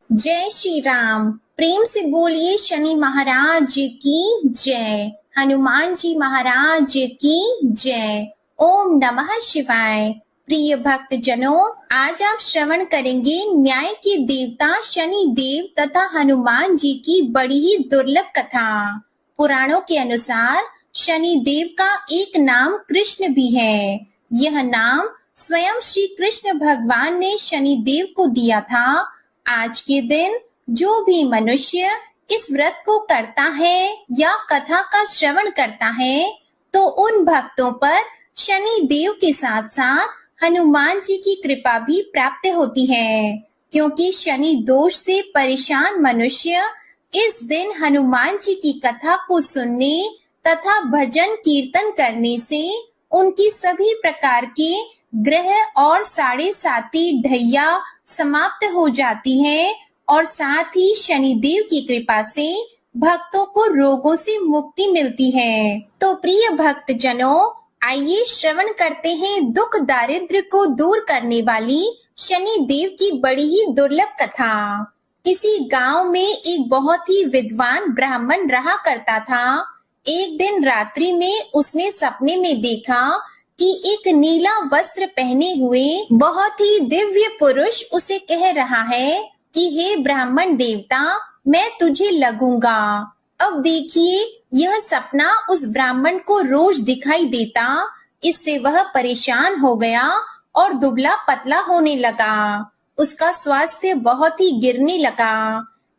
जय श्री राम। प्रेम से बोलिए शनि महाराज की जय, हनुमान जी महाराज की जय। ओम नमः शिवाय। प्रिय भक्त जनों, आज आप श्रवण करेंगे न्याय के देवता शनि देव तथा हनुमान जी की बड़ी ही दुर्लभ कथा। पुराणों के अनुसार शनि देव का एक नाम कृष्ण भी है। यह नाम स्वयं श्री कृष्ण भगवान ने शनि देव को दिया था। आज के दिन जो भी मनुष्य इस व्रत को करता है या कथा का श्रवण करता है, तो उन भक्तों पर शनि देव के साथ साथ हनुमान जी की कृपा भी प्राप्त होती है, क्योंकि शनि दोष से परेशान मनुष्य इस दिन हनुमान जी की कथा को सुनने तथा भजन कीर्तन करने से उनकी सभी प्रकार के ग्रह और साढ़े साती ढैया समाप्त हो जाती है और साथ ही शनिदेव की कृपा से भक्तों को रोगों से मुक्ति मिलती है। तो प्रिय भक्त जनों, आइए श्रवण करते हैं दुख दारिद्र्य को दूर करने वाली शनि देव की बड़ी ही दुर्लभ कथा। किसी गांव में एक बहुत ही विद्वान ब्राह्मण रहा करता था। एक दिन रात्रि में उसने सपने में देखा कि एक नीला वस्त्र पहने हुए बहुत ही दिव्य पुरुष उसे कह रहा है कि हे ब्राह्मण देवता, मैं तुझे लगूंगा। अब देखिए, यह सपना उस ब्राह्मण को रोज दिखाई देता। इससे वह परेशान हो गया और दुबला पतला होने लगा। उसका स्वास्थ्य बहुत ही गिरने लगा।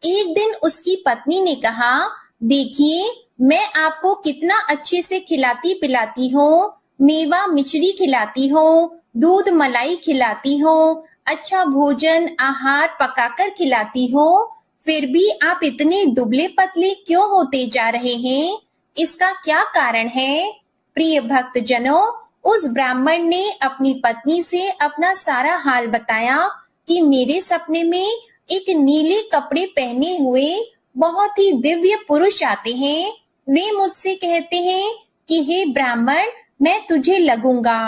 एक दिन उसकी पत्नी ने कहा, देखिए, मैं आपको कितना अच्छे से खिलाती पिलाती हूँ, मेवा मिश्री खिलाती हूँ, दूध मलाई खिलाती हूँ, अच्छा भोजन आहार पकाकर खिलाती हूँ, फिर भी आप इतने दुबले पतले क्यों होते जा रहे हैं? इसका क्या कारण है? प्रिय भक्त जनों, उस ब्राह्मण ने अपनी पत्नी से अपना सारा हाल बताया कि मेरे सपने में एक नीले कपड़े पहने हुए बहुत ही दिव्य पुरुष आते हैं। वे मुझसे कहते हैं कि हे ब्राह्मण, मैं तुझे लगूंगा।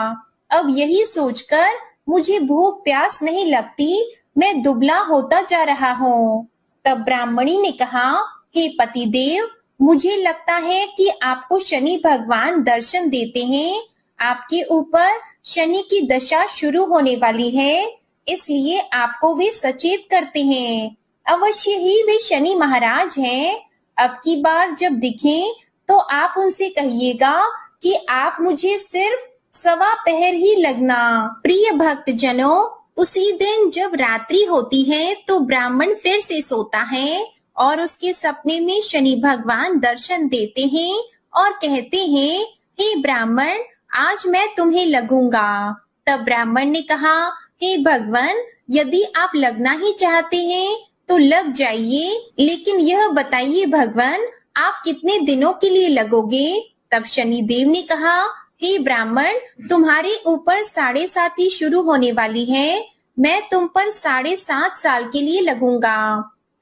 अब यही सोचकर मुझे भूख प्यास नहीं लगती, मैं दुबला होता जा रहा हूँ। तब ब्राह्मणी ने कहा, हे पतिदेव, मुझे लगता है कि आपको शनि भगवान दर्शन देते हैं। आपके ऊपर शनि की दशा शुरू होने वाली है, इसलिए आपको वे सचेत करते हैं। अवश्य ही वे शनि महाराज हैं। अब की बार जब दिखें तो आप उनसे कहिएगा कि आप मुझे सिर्फ 1.15 ही लगना। प्रिय भक्त जनों, उसी दिन जब रात्रि होती है तो ब्राह्मण फिर से सोता है और उसके सपने में शनि भगवान दर्शन देते हैं और कहते हैं, हे ब्राह्मण, आज मैं तुम्हें लगूंगा। तब ब्राह्मण ने कहा, हे भगवान, यदि आप लगना ही चाहते हैं तो लग जाइए, लेकिन यह बताइए भगवान, आप कितने दिनों के लिए लगोगे? तब शनि देव ने कहा, हे ब्राह्मण, तुम्हारे ऊपर 7.5 शुरू होने वाली है, मैं तुम पर 7.5 साल के लिए लगूंगा।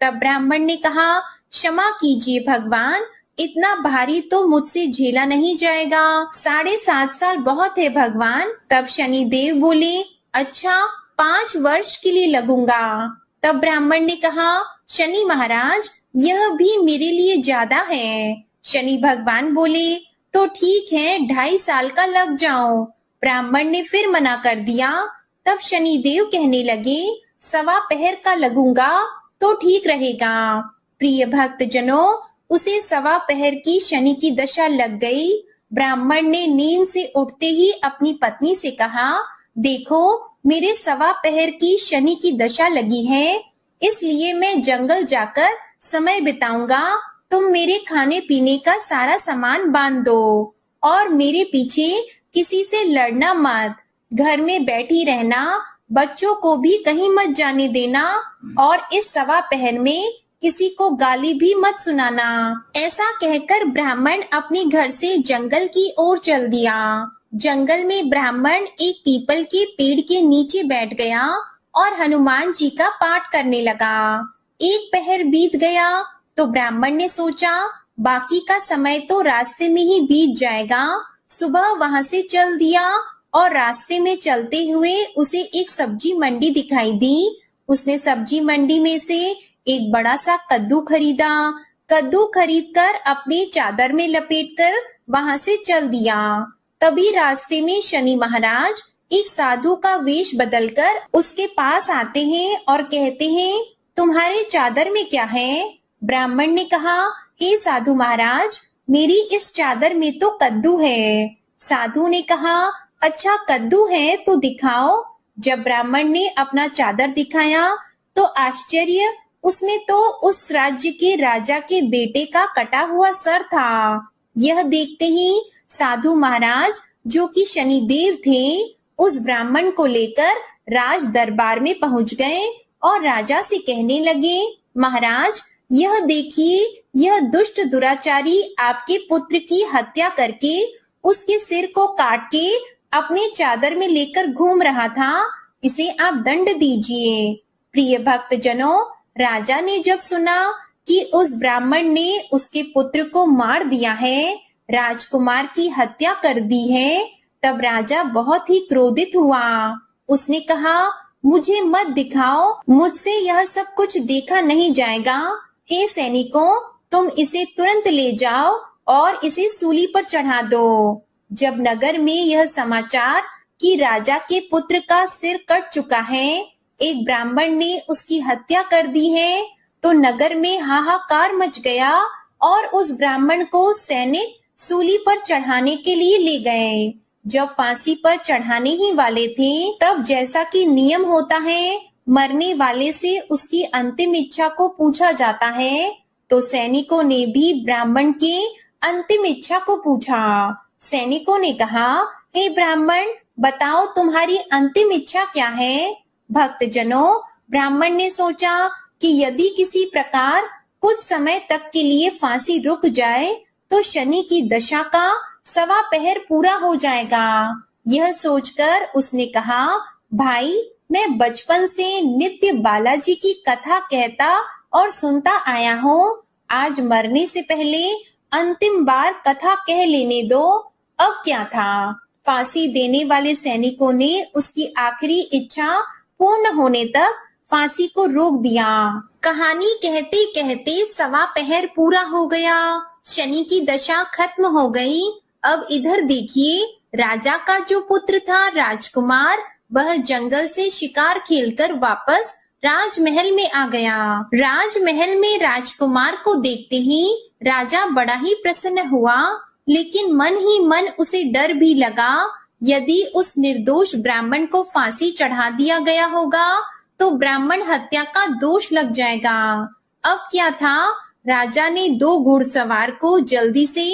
तब ब्राह्मण ने कहा, क्षमा कीजिए भगवान, इतना भारी तो मुझसे झेला नहीं जाएगा, 7.5 साल बहुत है भगवान। तब शनि देव बोले, अच्छा, 5 वर्ष के लिए लगूंगा। तब ब्राह्मण ने कहा, शनि महाराज, यह भी मेरे लिए ज्यादा है। शनि भगवान बोले, तो ठीक है, 2.5 साल का लग जाओ। ब्राह्मण ने फिर मना कर दिया। तब शनि देव कहने लगे, 1.15 का लगूंगा तो ठीक रहेगा। प्रिय भक्त जनों, उसे 1.15 की शनि की दशा लग गई। ब्राह्मण ने नींद से उठते ही अपनी पत्नी से कहा, देखो, मेरे 1.15 की शनि की दशा लगी है, इसलिए मैं जंगल जाकर समय बिताऊंगा। तुम मेरे खाने पीने का सारा सामान बांध दो और मेरे पीछे किसी से लड़ना मत, घर में बैठी रहना, बच्चों को भी कहीं मत जाने देना और इस 1.15 में किसी को गाली भी मत सुनाना। ऐसा कहकर ब्राह्मण अपने घर से जंगल की ओर चल दिया। जंगल में ब्राह्मण एक पीपल के पेड़ के नीचे बैठ गया और हनुमान जी का पाठ करने लगा। 1 पहर बीत गया तो ब्राह्मण ने सोचा, बाकी का समय तो रास्ते में ही बीत जाएगा। सुबह वहां से चल दिया और रास्ते में चलते हुए उसे एक सब्जी मंडी दिखाई दी। उसने सब्जी मंडी में से एक बड़ा सा कद्दू खरीदा। कद्दू खरीदकर अपने चादर में लपेटकर वहां से चल दिया। तभी रास्ते में शनि महाराज एक साधु का वेश बदलकर उसके पास आते हैं और कहते हैं, तुम्हारे चादर में क्या है? ब्राह्मण ने कहा, हे साधु महाराज, मेरी इस चादर में तो कद्दू है। साधु ने कहा, अच्छा कद्दू है तो दिखाओ। जब ब्राह्मण ने अपना चादर दिखाया तो आश्चर्य, उसमें तो उस राज्य के राजा के बेटे का कटा हुआ सर था। यह देखते ही साधु महाराज, जो कि शनिदेव थे, उस ब्राह्मण को लेकर राज दरबार में पहुंच गए और राजा से कहने लगे, महाराज यह देखिए, यह दुष्ट दुराचारी आपके पुत्र की हत्या करके उसके सिर को काट के अपने चादर में लेकर घूम रहा था, इसे आप दंड दीजिए। प्रिय भक्तजनों, राजा ने जब सुना कि उस ब्राह्मण ने उसके पुत्र को मार दिया है, राजकुमार की हत्या कर दी है, तब राजा बहुत ही क्रोधित हुआ। उसने कहा, मुझे मत दिखाओ, मुझसे यह सब कुछ देखा नहीं जाएगा। हे सैनिकों, तुम इसे तुरंत ले जाओ और इसे सूली पर चढ़ा दो। जब नगर में यह समाचार कि राजा के पुत्र का सिर कट चुका है, एक ब्राह्मण ने उसकी हत्या कर दी है, तो नगर में हाहाकार मच गया और उस ब्राह्मण को सैनिक सूली पर चढ़ाने के लिए ले गए। जब फांसी पर चढ़ाने ही वाले थे, तब जैसा कि नियम होता है, मरने वाले से उसकी अंतिम इच्छा को पूछा जाता है, तो सैनिकों ने भी ब्राह्मण के अंतिम इच्छा को पूछा। सैनिकों ने कहा, हे ब्राह्मण, बताओ तुम्हारी अंतिम इच्छा क्या है? भक्तजनों, ब्राह्मण ने सोचा कि यदि किसी प्रकार कुछ समय तक के लिए फांसी रुक जाए तो शनि की दशा का 1.25 पहर पूरा हो जाएगा। यह सोचकर उसने कहा, भाई, मैं बचपन से नित्य बालाजी की कथा कहता और सुनता आया हूँ। आज मरने से पहले अंतिम बार कथा कह लेने दो। अब क्या था? फांसी देने वाले सैनिकों ने उसकी आखिरी इच्छा पूर्ण होने तक फांसी को रोक दिया। कहानी कहते कहते 1.25 पहर पूरा हो गया। शनि की दशा खत्म हो गई। अब इधर देखिए, राजा का जो पुत्र था राजकुमार, वह जंगल से शिकार खेलकर वापस राजमहल में आ गया। राजमहल में राजकुमार को देखते ही राजा बड़ा ही प्रसन्न हुआ, लेकिन मन ही मन उसे डर भी लगा। यदि उस निर्दोष ब्राह्मण को फांसी चढ़ा दिया गया होगा तो ब्राह्मण हत्या का दोष लग जाएगा। अब क्या था? राजा ने 2 घुड़सवार को जल्दी से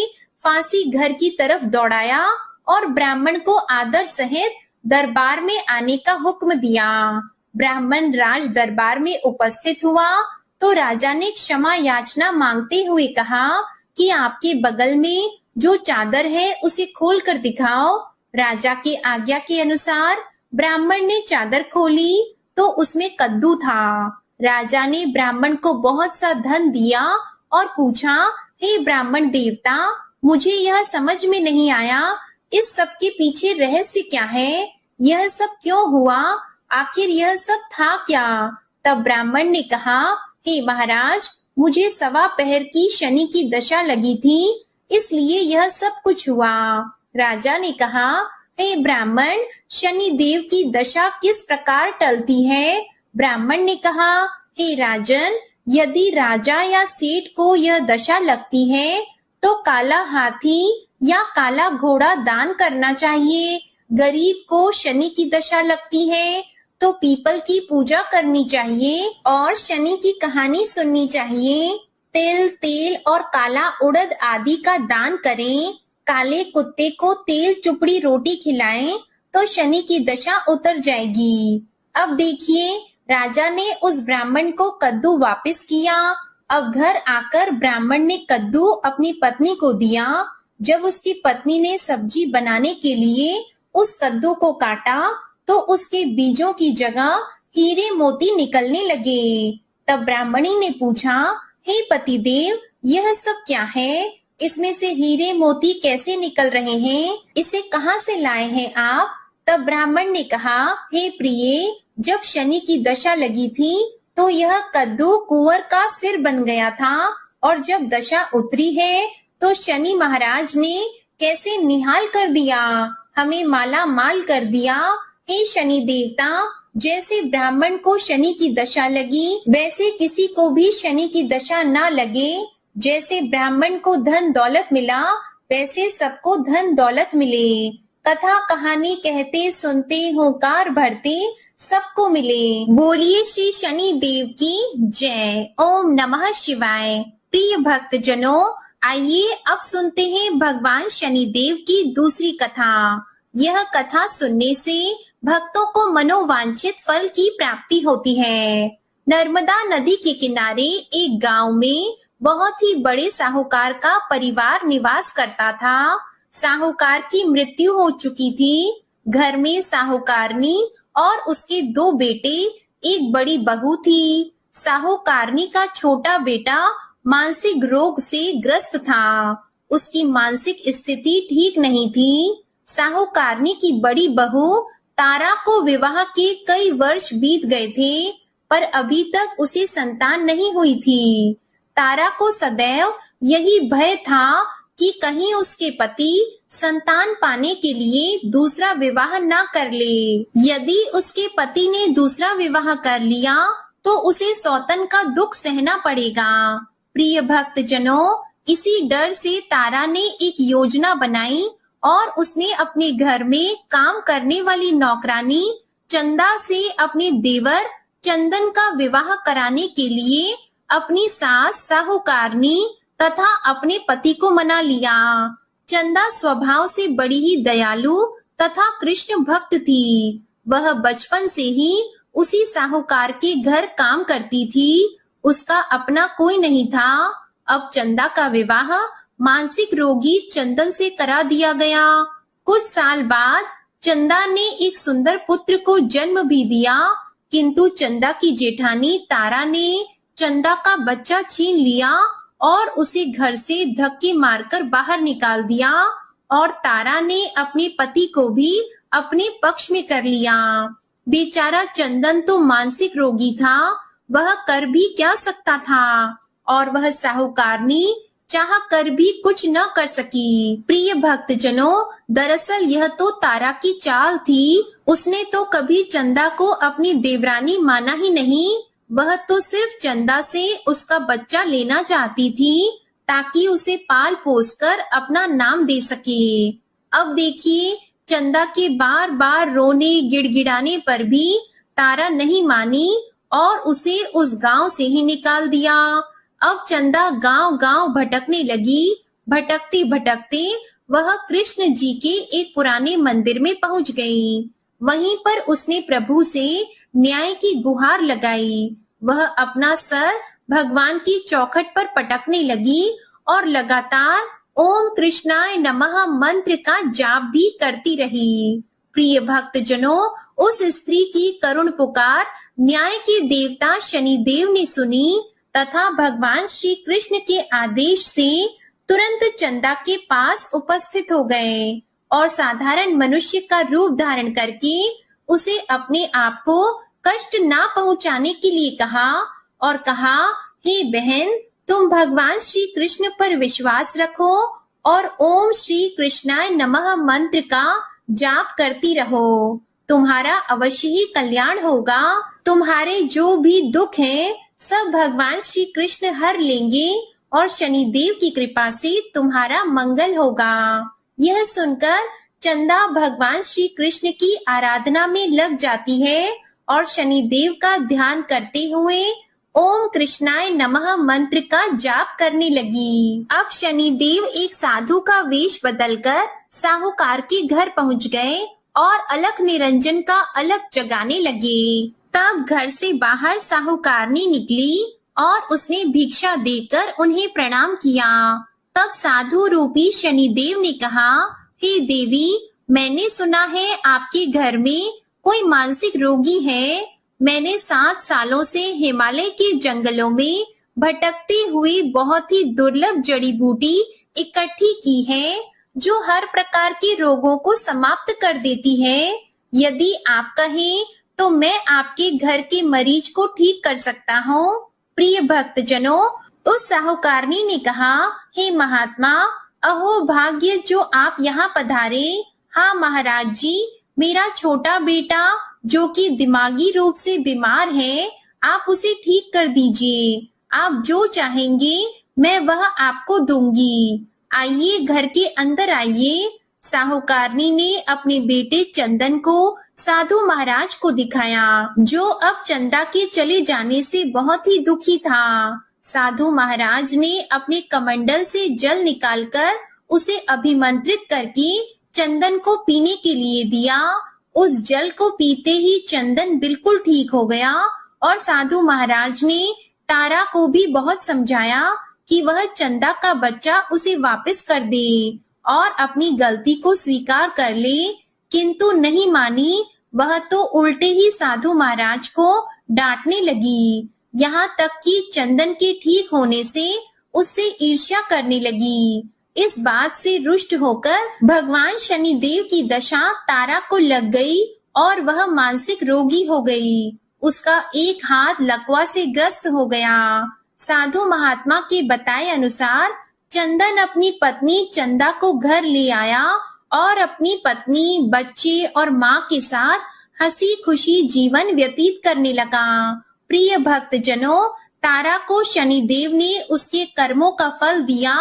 फांसी घर की तरफ दौड़ाया और ब्राह्मण को आदर सहित दरबार में आने का हुक्म दिया। ब्राह्मण राज दरबार में उपस्थित हुआ तो राजा ने क्षमा याचना मांगते हुए कहा कि आपके बगल में जो चादर है उसे खोल कर दिखाओ। राजा के आज्ञा के अनुसार ब्राह्मण ने चादर खोली तो उसमें कद्दू था। राजा ने ब्राह्मण को बहुत सा धन दिया और पूछा, हे ब्राह्मण देवता, मुझे यह समझ में नहीं आया, इस सब के पीछे रहस्य क्या है? यह सब क्यों हुआ? आखिर यह सब था क्या? तब ब्राह्मण ने कहा, हे महाराज, मुझे 1.25 पहर की शनि की दशा लगी थी, इसलिए यह सब कुछ हुआ। राजा ने कहा, हे ब्राह्मण, शनि देव की दशा किस प्रकार टलती है? ब्राह्मण ने कहा, हे राजन, यदि राजा या सेठ को यह दशा लगती है तो काला हाथी या काला घोड़ा दान करना चाहिए। गरीब को शनि की दशा लगती है तो पीपल की पूजा करनी चाहिए और शनि की कहानी सुननी चाहिए। तिल, तेल और काला उड़द आदि का दान करें। काले कुत्ते को तेल चुपड़ी रोटी खिलाएं तो शनि की दशा उतर जाएगी। अब देखिए, राजा ने उस ब्राह्मण को कद्दू वापस किया। अब घर आकर ब्राह्मण ने कद्दू अपनी पत्नी को दिया। जब उसकी पत्नी ने सब्जी बनाने के लिए उस कद्दू को काटा तो उसके बीजों की जगह हीरे मोती निकलने लगे। तब ब्राह्मणी ने पूछा, हे पतिदेव, यह सब क्या है? इसमें से हीरे मोती कैसे निकल रहे हैं? इसे कहाँ से लाए हैं आप? तब ब्राह्मण ने कहा, हे प्रिय, जब शनि की दशा लगी थी तो यह कद्दू कुंवर का सिर बन गया था और जब दशा उतरी है तो शनि महाराज ने कैसे निहाल कर दिया, हमें माला माल कर दिया। हे शनि देवता, जैसे ब्राह्मण को शनि की दशा लगी वैसे किसी को भी शनि की दशा ना लगे। जैसे ब्राह्मण को धन दौलत मिला वैसे सबको धन दौलत मिले। कथा कहानी कहते सुनते होकार भरते सबको मिले। बोलिए श्री शनि देव की जय। ओम नमः शिवाय। प्रिय भक्त जनों, आइए अब सुनते हैं भगवान शनि देव की दूसरी कथा। यह कथा सुनने से भक्तों को मनोवांछित फल की प्राप्ति होती है। नर्मदा नदी के किनारे एक गांव में बहुत ही बड़े साहूकार का परिवार निवास करता था। साहूकार की मृत्यु हो चुकी थी। घर में साहूकारनी और उसके 2 बेटे, एक बड़ी बहू थी। साहूकारनी का छोटा बेटा मानसिक रोग से ग्रस्त था। उसकी मानसिक स्थिति ठीक नहीं थी। साहूकारनी की बड़ी बहू तारा को विवाह के कई वर्ष बीत गए थे, पर अभी तक उसे संतान नहीं हुई थी। तारा को सदैव यही भय था कि कहीं उसके पति संतान पाने के लिए दूसरा विवाह ना कर ले। यदि उसके पति ने दूसरा विवाह कर लिया तो उसे सौतन का दुख सहना पड़ेगा। प्रिय भक्त जनों, इसी डर से तारा ने एक योजना बनाई और उसने अपने घर में काम करने वाली नौकरानी चंदा से अपने देवर चंदन का विवाह कराने के लिए अपनी सास साहूकारनी तथा अपने पति को मना लिया। चंदा स्वभाव से बड़ी ही दयालु तथा कृष्ण भक्त थी। वह बचपन से ही उसी साहूकार के घर काम करती थी। उसका अपना कोई नहीं था। अब चंदा का विवाह मानसिक रोगी चंदन से करा दिया गया। कुछ साल बाद चंदा ने एक सुंदर पुत्र को जन्म भी दिया, किंतु चंदा की जेठानी तारा ने चंदा का बच्चा छीन लिया और उसे घर से धक्के मारकर बाहर निकाल दिया और तारा ने अपने पति को भी अपने पक्ष में कर लिया। बेचारा चंदन तो मानसिक रोगी था, वह कर भी क्या सकता था और वह साहूकारनी चाह कर भी कुछ न कर सकी। प्रिय भक्त जनों, दरअसल यह तो तारा की चाल थी। उसने तो कभी चंदा को अपनी देवरानी माना ही नहीं। वह तो सिर्फ चंदा से उसका बच्चा लेना चाहती थी ताकि उसे पाल पोस कर अपना नाम दे सके। अब देखिए, चंदा के बार बार रोने गिड़गिड़ाने पर भी तारा नहीं मानी और उसे उस गांव से ही निकाल दिया। अब चंदा गांव गांव भटकने लगी। भटकते भटकते वह कृष्ण जी के एक पुराने मंदिर में पहुंच गई। वहीं पर उसने प्रभु से न्याय की गुहार लगाई। वह अपना सर भगवान की चौखट पर पटकने लगी और लगातार ओम कृष्णाय नमः मंत्र का जाप भी करती रही। प्रिय भक्त जनों, उस स्त्री की करुण पुकार न्याय के देवता शनि देव ने सुनी तथा भगवान श्री कृष्ण के आदेश से तुरंत चंदा के पास उपस्थित हो गए और साधारण मनुष्य का रूप धारण करके उसे अपने आप को कष्ट ना पहुंचाने के लिए कहा और कहा, हे बहन, तुम भगवान श्री कृष्ण पर विश्वास रखो और ओम श्री कृष्णाय नमः मंत्र का जाप करती रहो। तुम्हारा अवश्य ही कल्याण होगा। तुम्हारे जो भी दुख हैं सब भगवान श्री कृष्ण हर लेंगे और शनि देव की कृपा से तुम्हारा मंगल होगा। यह सुनकर चंदा भगवान श्री कृष्ण की आराधना में लग जाती है और शनि देव का ध्यान करते हुए ओम कृष्णाय नमः मंत्र का जाप करने लगी। अब शनि देव एक साधु का वेश बदलकर साहूकार के घर पहुंच गए और अलख निरंजन का अलख जगाने लगे। तब घर से बाहर साहूकारनी निकली और उसने भिक्षा देकर उन्हें प्रणाम किया। तब साधु रूपी शनि देव ने कहा, हे देवी, मैंने सुना है आपके घर में कोई मानसिक रोगी है। मैंने 7 सालों से हिमालय के जंगलों में भटकते हुए बहुत ही दुर्लभ जड़ी बूटी इकट्ठी की है जो हर प्रकार के रोगों को समाप्त कर देती है। यदि आप कहें तो मैं आपके घर के मरीज को ठीक कर सकता हूँ। प्रिय भक्तजनों, उस साहूकारनी ने कहा, हे महात्मा, अहो भाग्य जो आप यहाँ पधारे। हाँ महाराज जी, मेरा छोटा बेटा जो कि दिमागी रूप से बीमार है, आप उसे ठीक कर दीजिए। आप जो चाहेंगे मैं वह आपको दूंगी। आइए, घर के अंदर आइए। साहूकारनी ने अपने बेटे चंदन को साधु महाराज को दिखाया, जो अब चंदा के चले जाने से बहुत ही दुखी था। साधु महाराज ने अपने कमंडल से जल निकालकर उसे अभिमंत्रित करके चंदन को पीने के लिए दिया। उस जल को पीते ही चंदन बिल्कुल ठीक हो गया और साधु महाराज ने तारा को भी बहुत समझाया कि वह चंदा का बच्चा उसे वापस कर दे और अपनी गलती को स्वीकार कर ले, किंतु नहीं मानी। वह तो उल्टे ही साधु महाराज को डांटने लगी, यहाँ तक कि चंदन के ठीक होने से उससे ईर्ष्या करने लगी। इस बात से रुष्ट होकर भगवान शनिदेव की दशा तारा को लग गई और वह मानसिक रोगी हो गई। उसका एक हाथ लकवा से ग्रस्त हो गया। साधु महात्मा के बताए अनुसार चंदन अपनी पत्नी चंदा को घर ले आया और अपनी पत्नी, बच्चे और माँ के साथ हंसी खुशी जीवन व्यतीत करने लगा। प्रिय भक्तजनों, तारा को शनिदेव ने उसके कर्मों का फल दिया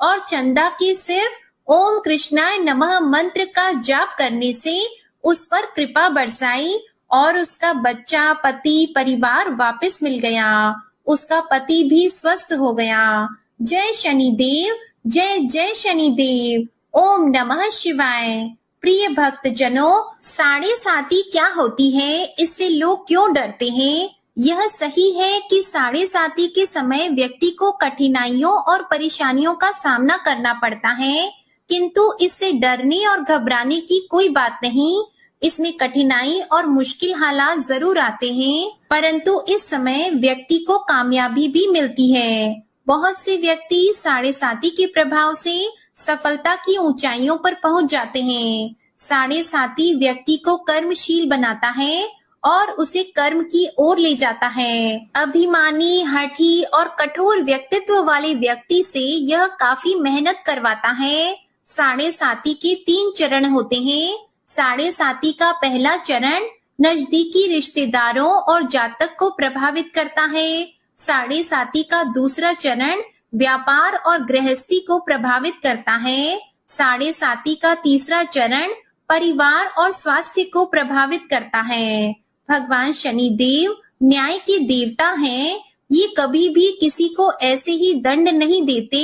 और चंदा के सिर्फ ओम कृष्णाय नमः मंत्र का जाप करने से उस पर कृपा बरसाई और उसका बच्चा, पति, परिवार वापस मिल गया। उसका पति भी स्वस्थ हो गया। जय शनिदेव, जय जय शनिदेव। ओम नमः शिवाय। प्रिय भक्तजनों, साढ़े साती क्या होती है, इससे लोग क्यों डरते हैं? यह सही है कि साढ़े साती के समय व्यक्ति को कठिनाइयों और परेशानियों का सामना करना पड़ता है, किंतु इससे डरने और घबराने की कोई बात नहीं। इसमें कठिनाई और मुश्किल हालात जरूर आते हैं, परंतु इस समय व्यक्ति को कामयाबी भी मिलती है। बहुत से व्यक्ति साढ़े साती के प्रभाव से सफलता की ऊंचाइयों पर पहुंच जाते हैं। साढ़े साती व्यक्ति को कर्मशील बनाता है और उसे कर्म की ओर ले जाता है। अभिमानी, हठी और कठोर व्यक्तित्व वाले व्यक्ति से यह काफी मेहनत करवाता है। साढ़े साती के 3 चरण होते हैं। साढ़े साती का पहला चरण नजदीकी रिश्तेदारों और जातक को प्रभावित करता है। साढ़े साती का दूसरा चरण व्यापार और गृहस्थी को प्रभावित करता है। साढ़े साती का तीसरा चरण परिवार और स्वास्थ्य को प्रभावित करता है। भगवान शनिदेव न्याय के देवता हैं। ये कभी भी किसी को ऐसे ही दंड नहीं देते।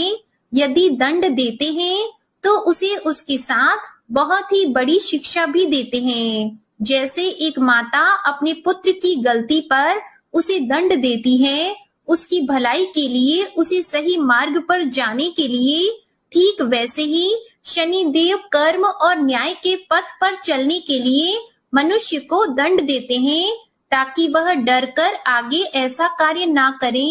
यदि दंड देते हैं तो उसे उसके साथ बहुत ही बड़ी शिक्षा भी देते हैं। जैसे एक माता अपने पुत्र की गलती पर उसे दंड देती है, उसकी भलाई के लिए, उसे सही मार्ग पर जाने के लिए, ठीक वैसे ही शनिदेव कर्म और न्याय के पथ पर चलने के लिए मनुष्य को दंड देते हैं, ताकि वह डरकर आगे ऐसा कार्य ना करे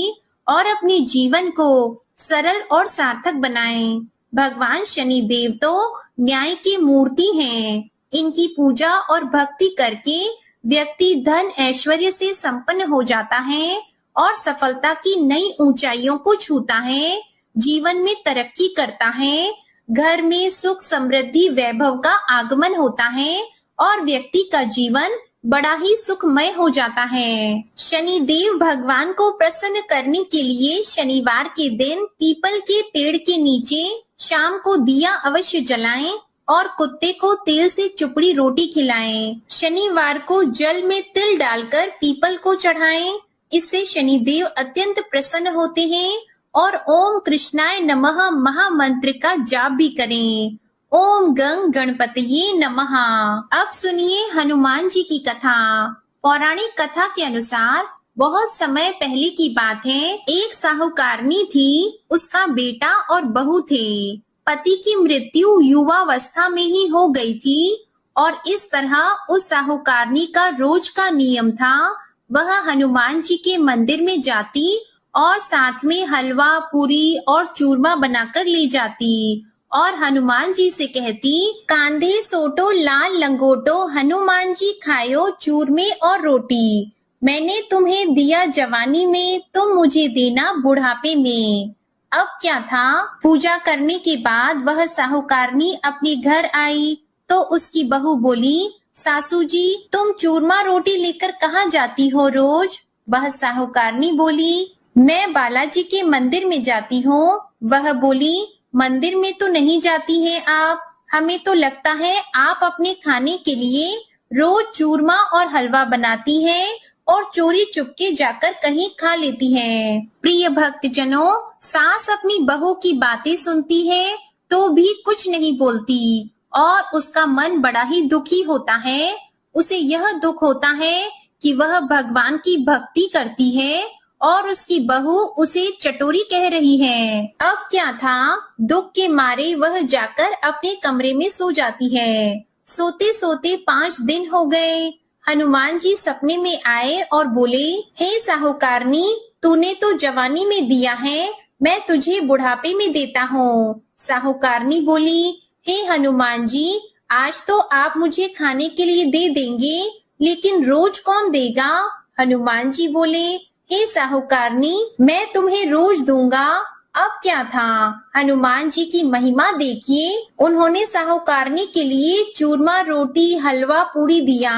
और अपने जीवन को सरल और सार्थक बनाएं। भगवान शनिदेव तो न्याय की मूर्ति हैं। इनकी पूजा और भक्ति करके व्यक्ति धन ऐश्वर्य से संपन्न हो जाता है और सफलता की नई ऊंचाइयों को छूता है, जीवन में तरक्की करता है, घर में सुख समृद्धि वैभव का आगमन होता है और व्यक्ति का जीवन बड़ा ही सुखमय हो जाता है। शनिदेव भगवान को प्रसन्न करने के लिए शनिवार के दिन पीपल के पेड़ के नीचे शाम को दिया अवश्य जलाएं और कुत्ते को तेल से चुपड़ी रोटी खिलाएं। शनिवार को जल में तिल डालकर पीपल को चढ़ाएं। इससे शनिदेव अत्यंत प्रसन्न होते हैं और ओम कृष्णाय नमः महामंत्र का जाप भी करें। ओम गंग गणपतये नमः। अब सुनिए हनुमान जी की कथा। पौराणिक कथा के अनुसार बहुत समय पहले की बात है, एक साहूकारनी थी, उसका बेटा और बहू थे। पति की मृत्यु युवावस्था में ही हो गई थी और इस तरह उस साहूकारनी का रोज का नियम था, वह हनुमान जी के मंदिर में जाती और साथ में हलवा, पूरी और चूरमा बनाकर ले जाती और हनुमान जी से कहती, कांधे सोटो लाल लंगोटो, हनुमान जी खायो चूरमे और रोटी। मैंने तुम्हें दिया जवानी में, तुम मुझे देना बुढ़ापे में। अब क्या था, पूजा करने के बाद वह साहूकारनी अपने घर आई तो उसकी बहू बोली, सासू जी तुम चूरमा रोटी लेकर कहाँ जाती हो रोज? वह साहूकारनी बोली, मैं बालाजी के मंदिर में जाती हूँ। वह बोली, मंदिर में तो नहीं जाती हैं आप, हमें तो लगता है आप अपने खाने के लिए रोज चूरमा और हलवा बनाती हैं और चोरी चुपके जाकर कहीं खा लेती हैं। प्रिय भक्तजनों, सास अपनी बहू की बातें सुनती है तो भी कुछ नहीं बोलती और उसका मन बड़ा ही दुखी होता है। उसे यह दुख होता है कि वह भगवान की भक्ति करती है और उसकी बहू उसे चटोरी कह रही है। अब क्या था, दुख के मारे वह जाकर अपने कमरे में सो जाती है। सोते सोते 5 दिन हो गए। हनुमान जी सपने में आए और बोले, हे साहूकारनी, तूने तो जवानी में दिया है, मैं तुझे बुढ़ापे में देता हूँ। साहूकारनी बोली, हे हनुमान जी, आज तो आप मुझे खाने के लिए दे देंगे, लेकिन रोज कौन देगा? हनुमान जी बोले, हे साहूकारनी, मैं तुम्हें रोज दूंगा। अब क्या था, हनुमान जी की महिमा देखिए, उन्होंने साहूकारनी के लिए चूरमा रोटी हलवा पूरी दिया।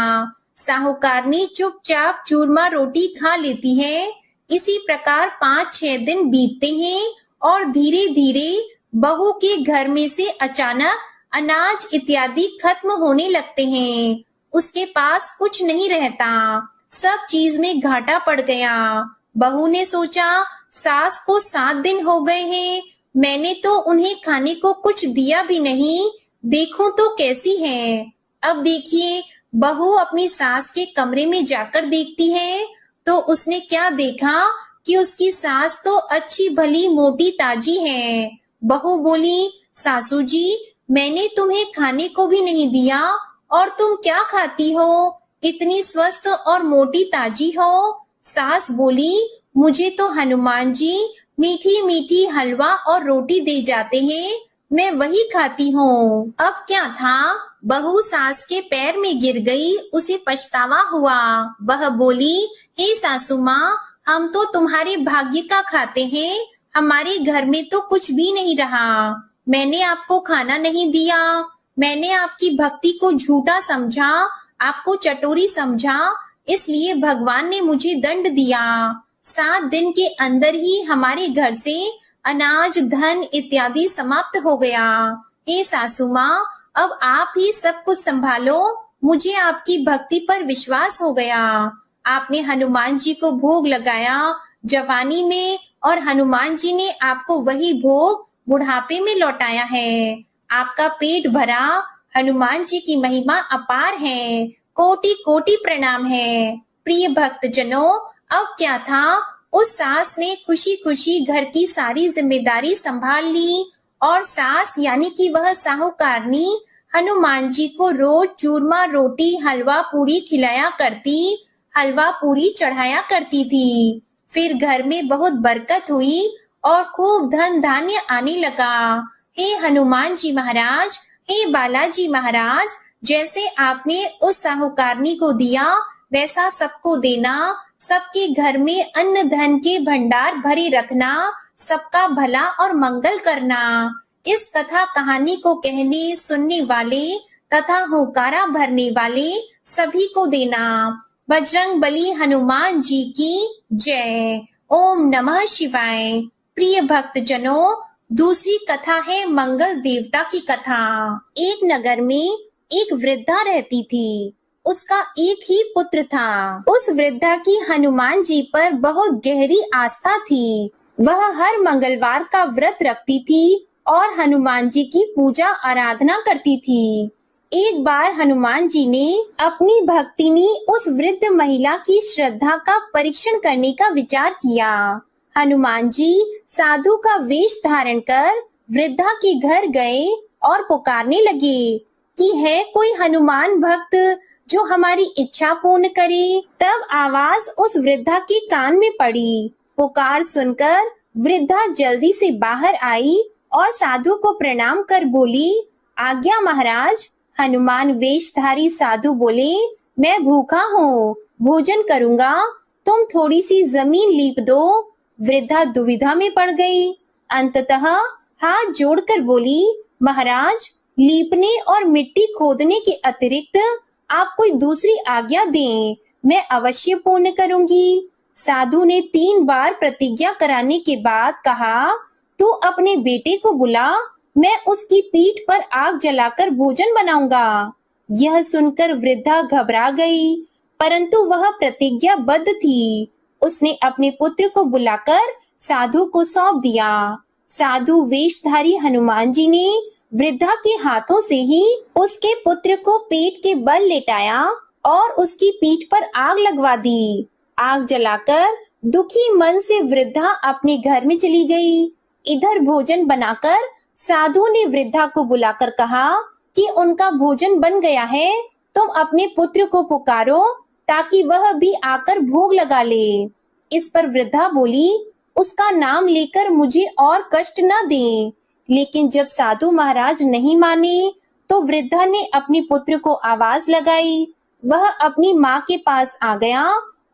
साहूकारनी चुपचाप चूरमा रोटी खा लेती है। इसी प्रकार 5-6 दिन बीतते हैं और धीरे धीरे बहू के घर में से अचानक अनाज इत्यादि खत्म होने लगते हैं। उसके पास कुछ नहीं रहता, सब चीज में घाटा पड़ गया। बहू ने सोचा, सास को 7 दिन हो गए हैं, मैंने तो उन्हें खाने को कुछ दिया भी नहीं, देखूं तो कैसी है। अब देखिए, बहू अपनी सास के कमरे में जाकर देखती है तो उसने क्या देखा कि उसकी सास तो अच्छी भली मोटी ताजी है। बहू बोली, सासू जी, मैंने तुम्हें खाने को भी नहीं दिया और तुम क्या खाती हो, इतनी स्वस्थ और मोटी ताजी हो। सास बोली, मुझे तो हनुमान जी मीठी मीठी हलवा और रोटी दे जाते हैं, मैं वही खाती हूँ। अब क्या था, बहू सास के पैर में गिर गई, उसे पछतावा हुआ। वह बोली, हे सासू माँ, हम तो तुम्हारे भाग्य का खाते हैं, हमारे घर में तो कुछ भी नहीं रहा। मैंने आपको खाना नहीं दिया, मैंने आपकी भक्ति को झूठा समझा, आपको चटोरी समझा, इसलिए भगवान ने मुझे दंड दिया। 7 दिन के अंदर ही हमारे घर से अनाज धन इत्यादि समाप्त हो गया। हे सासू माँ, अब आप ही सब कुछ संभालो, मुझे आपकी भक्ति पर विश्वास हो गया। आपने हनुमान जी को भोग लगाया जवानी में और हनुमान जी ने आपको वही भोग बुढ़ापे में लौटाया है। आपका पेट भरा, हनुमान जी की महिमा अपार है, कोटि कोटि प्रणाम है। प्रिय भक्तजनों, अब क्या था, उस सास ने खुशी खुशी घर की सारी जिम्मेदारी संभाल ली और सास यानी कि वह साहूकारनी हनुमान जी को रोज चूरमा रोटी हलवा पूरी खिलाया करती, हलवा पूरी चढ़ाया करती थी। फिर घर में बहुत बरकत हुई और खूब धन धान्य आने लगा। हे हनुमान जी महाराज, हे बालाजी महाराज, जैसे आपने उस साहूकारनी को दिया वैसा सबको देना, सबके घर में अन्न धन के भंडार भरे रखना, सबका भला और मंगल करना। इस कथा कहानी को कहने सुनने वाले तथा हुंकारा भरने वाले सभी को देना। बजरंग बली हनुमान जी की जय। ओम नमः शिवाय। प्रिय भक्तजनों, दूसरी कथा है मंगल देवता की कथा। एक नगर में एक वृद्धा रहती थी, उसका एक ही पुत्र था। उस वृद्धा की हनुमान जी पर बहुत गहरी आस्था थी। वह हर मंगलवार का व्रत रखती थी और हनुमान जी की पूजा आराधना करती थी। एक बार हनुमान जी ने अपनी भक्तिनी उस वृद्ध महिला की श्रद्धा का परीक्षण करने का विचार किया। हनुमान जी साधु का वेश धारण कर वृद्धा के घर गए और पुकारने लगे कि है कोई हनुमान भक्त जो हमारी इच्छा पूर्ण करे। तब आवाज उस वृद्धा के कान में पड़ी। पुकार सुनकर वृद्धा जल्दी से बाहर आई और साधु को प्रणाम कर बोली, आज्ञा महाराज। हनुमान वेशधारी साधु बोले, मैं भूखा हूँ, भोजन करूंगा, तुम थोड़ी सी जमीन लीप दो। वृद्धा दुविधा में पड़ गई। अंततः हाथ जोड़कर बोली, महाराज, लीपने और मिट्टी खोदने के अतिरिक्त आप कोई दूसरी आज्ञा दें, मैं अवश्य पूर्ण करूंगी। साधु ने 3 बार प्रतिज्ञा कराने के बाद कहा, तू अपने बेटे को बुला, मैं उसकी पीठ पर आग जलाकर भोजन बनाऊंगा। यह सुनकर वृद्धा घबरा गई, परंतु वह प्रतिज्ञाबद्ध थी। उसने अपने पुत्र को बुलाकर साधु को सौंप दिया। साधु वेशधारी हनुमान जी ने वृद्धा के हाथों से ही उसके पुत्र को पेट के बल लेटाया और उसकी पीठ पर आग लगवा दी। आग जलाकर दुखी मन से वृद्धा अपने घर में चली गई। इधर भोजन बनाकर साधु ने वृद्धा को बुलाकर कहा कि उनका भोजन बन गया है, तुम अपने पुत्र को पुकारो ताकि वह भी आकर भोग लगा ले। इस पर वृद्धा बोली, उसका नाम लेकर मुझे और कष्ट न दें। लेकिन जब साधु महाराज नहीं माने तो वृद्धा ने अपने पुत्र को आवाज लगाई। वह अपनी माँ के पास आ गया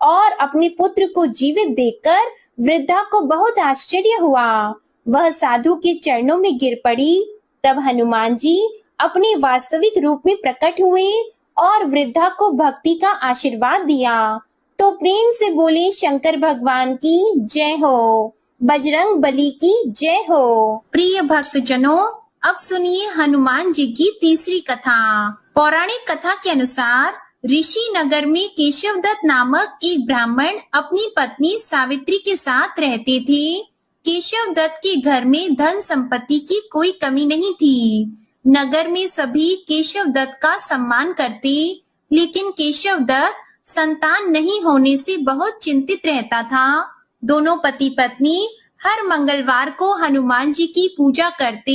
और अपने पुत्र को जीवित देखकर वृद्धा को बहुत आश्चर्य हुआ। वह साधु के चरणों में गिर पड़ी। तब हनुमान जी अपने वास्तविक रूप में प्रकट हुए और वृद्धा को भक्ति का आशीर्वाद दिया। तो प्रेम से बोले, शंकर भगवान की जय हो, बजरंग बली की जय हो। प्रिय भक्त जनों, अब सुनिए हनुमान जी की तीसरी कथा। पौराणिक कथा के अनुसार ऋषि नगर में केशवदत्त नामक एक ब्राह्मण अपनी पत्नी सावित्री के साथ रहते थे। केशवदत्त के घर में धन संपत्ति की कोई कमी नहीं थी। नगर में सभी केशवदत्त का सम्मान करते, लेकिन केशवदत्त संतान नहीं होने से बहुत चिंतित रहता था। दोनों पति पत्नी हर मंगलवार को हनुमान जी की पूजा करते।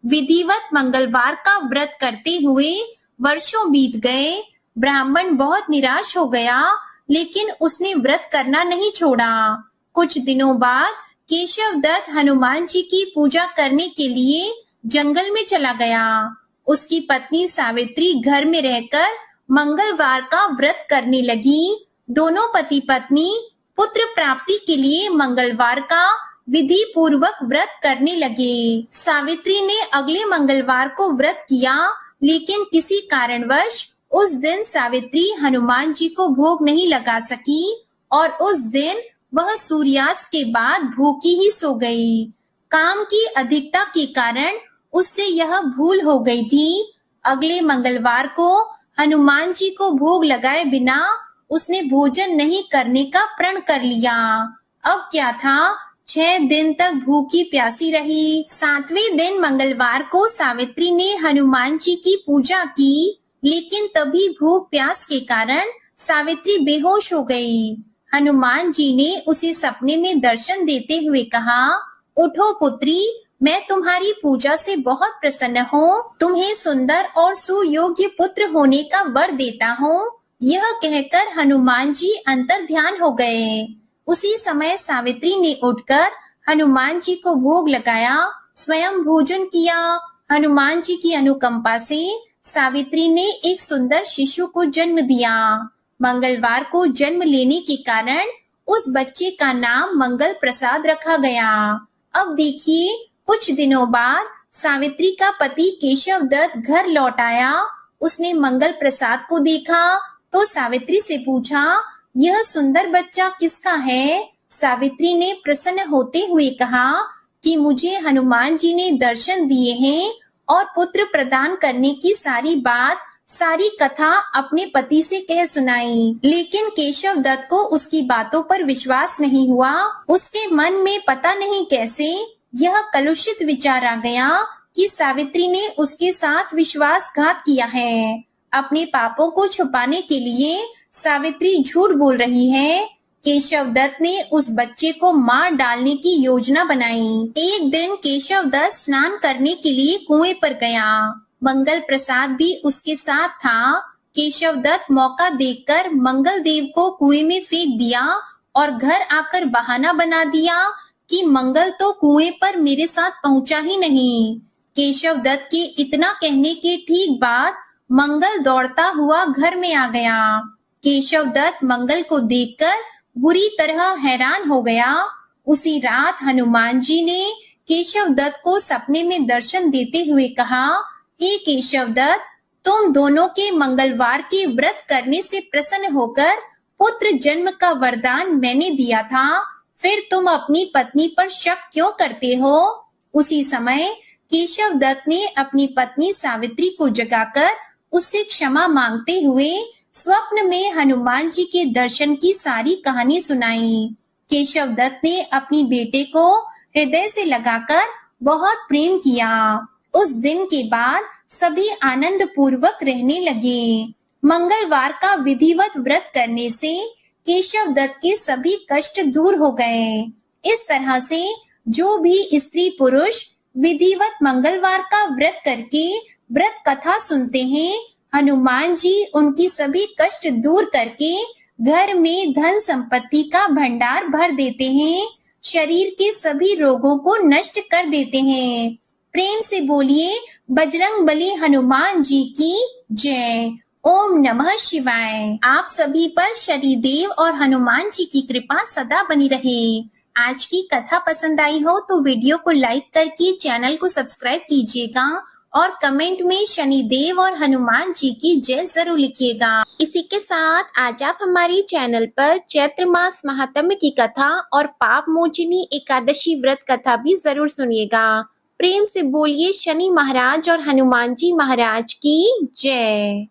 विधिवत मंगलवार का व्रत करते हुए वर्षों बीत गए। ब्राह्मण बहुत निराश हो गया, लेकिन उसने व्रत करना नहीं छोड़ा। कुछ दिनों बाद केशवदत्त हनुमान जी की पूजा करने के लिए जंगल में चला गया। उसकी पत्नी सावित्री घर में रहकर मंगलवार का व्रत करने लगी। दोनों पति पत्नी पुत्र प्राप्ति के लिए मंगलवार का विधि पूर्वक व्रत करने लगे। सावित्री ने अगले मंगलवार को व्रत किया, लेकिन किसी कारणवश उस दिन सावित्री हनुमान जी को भोग नहीं लगा सकी और उस दिन वह सूर्यास्त के बाद भूखी ही सो गई। काम की अधिकता के कारण उससे यह भूल हो गई थी। अगले मंगलवार को हनुमान जी को भोग लगाए बिना उसने भोजन नहीं करने का प्रण कर लिया। अब क्या था, 6 दिन तक भूखी प्यासी रही। 7वें दिन मंगलवार को सावित्री ने हनुमान जी की पूजा की, लेकिन तभी भूख प्यास के कारण सावित्री बेहोश हो गई। हनुमान जी ने उसे सपने में दर्शन देते हुए कहा, उठो पुत्री, मैं तुम्हारी पूजा से बहुत प्रसन्न हूँ। तुम्हें सुंदर और सुयोग्य पुत्र होने का वर देता हूँ। यह कहकर हनुमान जी अंतर ध्यान हो गए। उसी समय सावित्री ने उठकर हनुमान जी को भोग लगाया, स्वयं भोजन किया। हनुमान जी की अनुकंपा से सावित्री ने एक सुंदर शिशु को जन्म दिया। मंगलवार को जन्म लेने के कारण उस बच्चे का नाम मंगल प्रसाद रखा गया। अब देखिए, कुछ दिनों बाद सावित्री का पति केशवदत्त घर लौट आया। उसने मंगल प्रसाद को देखा तो सावित्री से पूछा, यह सुंदर बच्चा किसका है? सावित्री ने प्रसन्न होते हुए कहा कि मुझे हनुमान जी ने दर्शन दिए हैं और पुत्र प्रदान करने की सारी बात, सारी कथा अपने पति से कह सुनाई। लेकिन केशवदत्त को उसकी बातों पर विश्वास नहीं हुआ। उसके मन में पता नहीं कैसे यह कलुषित विचार आ गया कि सावित्री ने उसके साथ विश्वासघात किया है। अपने पापों को छुपाने के लिए सावित्री झूठ बोल रही है। केशवदत्त ने उस बच्चे को मार डालने की योजना बनाई। एक दिन केशवदत्त स्नान करने के लिए कुएं पर गया। मंगल प्रसाद भी उसके साथ था। केशवदत्त मौका देखकर मंगल देव को कुएं में फेंक दिया और घर आकर बहाना बना दिया कि मंगल तो कुएं पर मेरे साथ पहुंचा ही नहीं। केशव दत्त के इतना कहने के ठीक बाद मंगल दौड़ता हुआ घर में आ गया। केशव दत्त मंगल को देखकर बुरी तरह हैरान हो गया। उसी रात हनुमान जी ने केशव दत्त को सपने में दर्शन देते हुए कहा, हे केशव दत्त, तुम दोनों के मंगलवार के व्रत करने से प्रसन्न होकर पुत्र जन्म का वरदान मैंने दिया था, फिर तुम अपनी पत्नी पर शक क्यों करते हो? उसी समय केशव दत्त ने अपनी पत्नी सावित्री को जगाकर उससे क्षमा मांगते हुए स्वप्न में हनुमान जी के दर्शन की सारी कहानी सुनाई। केशव दत्त ने अपनी बेटे को हृदय से लगाकर बहुत प्रेम किया। उस दिन के बाद सभी आनंद पूर्वक रहने लगे। मंगलवार का विधिवत व्रत करने से केशव दत्त के सभी कष्ट दूर हो गए। इस तरह से जो भी स्त्री पुरुष विधिवत मंगलवार का व्रत करके व्रत कथा सुनते हैं, हनुमान जी उनकी सभी कष्ट दूर करके घर में धन संपत्ति का भंडार भर देते हैं, शरीर के सभी रोगों को नष्ट कर देते हैं। प्रेम से बोलिए बजरंगबली हनुमान जी की जय। ओम नमः शिवाय। आप सभी पर शनिदेव और हनुमान जी की कृपा सदा बनी रहे। आज की कथा पसंद आई हो तो वीडियो को लाइक करके चैनल को सब्सक्राइब कीजिएगा और कमेंट में शनिदेव और हनुमान जी की जय जरूर लिखिएगा। इसी के साथ आज आप हमारे चैनल पर चैत्र मास महात्म्य की कथा और पाप मोचनी एकादशी व्रत कथा भी जरूर सुनिएगा। प्रेम से बोलिए शनि महाराज और हनुमान जी महाराज की जय।